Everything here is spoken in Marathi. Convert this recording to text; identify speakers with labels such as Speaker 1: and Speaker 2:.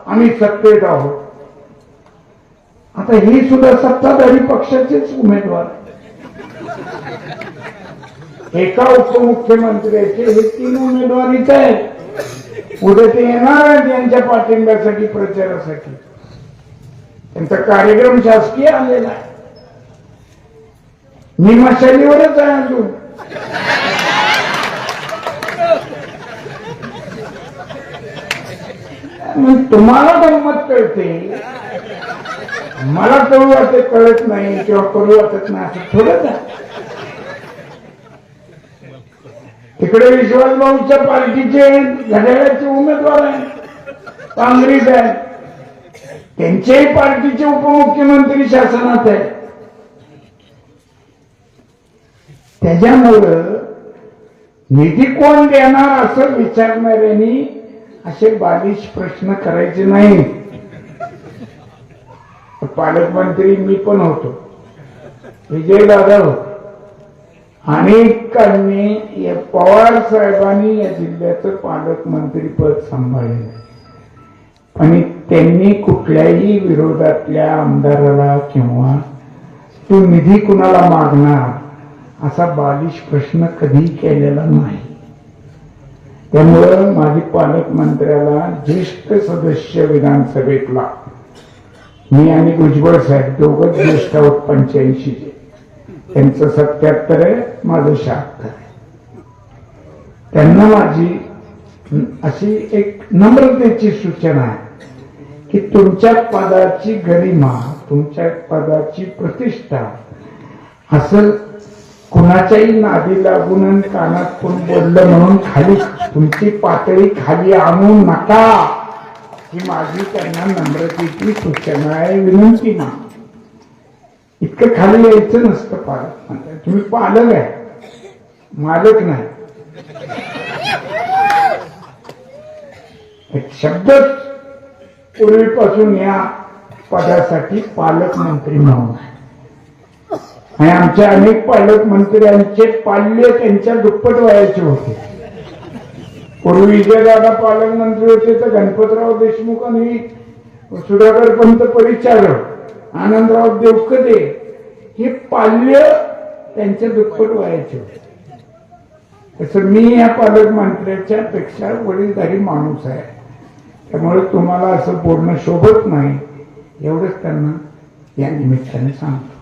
Speaker 1: आम्ही सत्तेत आहोत. आता ही सुद्धा सत्ताधारी पक्षाचेच उमेदवार. एका उपमुख्यमंत्र्याचे हे 3 उमेदवारीच आहेत. उद्या ते येणार आहेत यांच्या पाठिंब्यासाठी, प्रचारासाठी. त्यांचा कार्यक्रम शासकीय आलेला आहे. निमशालीवरच आहे अजून. तुम्हाला गंमत कळते, मला करू वाटत कळत नाही किंवा करू वाटत नाही असं थोडंच आहे. तिकडे विश्वासभाऊच्या पार्टीचे घड्याळाचे उमेदवार आहेत, काँग्रेस आहे. त्यांच्याही पार्टीचे उपमुख्यमंत्री शासनात आहे. त्याच्यामुळं निधी कोण देणार असं विचारणाऱ्यांनी असे बालिश प्रश्न करायचे नाही. पालकमंत्री मी पण होतो, विजयदादा होतो. अनेकांनी पवार साहेबांनी या जिल्ह्याचं पालकमंत्री पद सांभाळले, पण त्यांनी कुठल्याही विरोधातल्या आमदाराला किंवा तू निधी कुणाला मागणार असा बालिश प्रश्न कधी केलेला नाही. त्यामुळं माझी पालकमंत्र्याला ज्येष्ठ सदस्य विधानसभेतला, मी आणि भुजबळ साहेब दोघंच ज्येष्ठ आहोत, 85चे. त्यांचं 77 आहे, माझं 76 आहे. त्यांना माझी अशी एक नम्रतेची सूचना आहे की तुमच्या पदाची गरिमा, तुमच्या पदाची प्रतिष्ठा असं कुणाच्याही नादी लागून कानात कोण बोललं म्हणून खाली तुमची पातळी खाली आणू नका, ही माझी त्यांना नम्रतेची सूचना आहे, विनंती नाही. इतकं खाली यायचं नसतं पालक म्हणतात. तुम्ही पालक आहे, मालक नाही. एक शब्द पूर्वीपासून या पदासाठी पालकमंत्री म्हणून आहे. आणि आमच्या अनेक पालकमंत्र्यांचे पाल्य त्यांच्या दुप्पट वयाचे होते. पूर्वी विजयदादा पालकमंत्री होते तर गणपतराव देशमुख आणि सुधाकर पंत परिचारक, आनंदराव देवकते हे पाल्य त्यांच्या दुप्पट वयाचे होते. तसं मी या पालकमंत्र्याच्या पेक्षा वडीलधारी माणूस आहे. त्यामुळे तुम्हाला असं बोलणं शोभत नाही, एवढंच त्यांना या निमित्ताने सांगतो.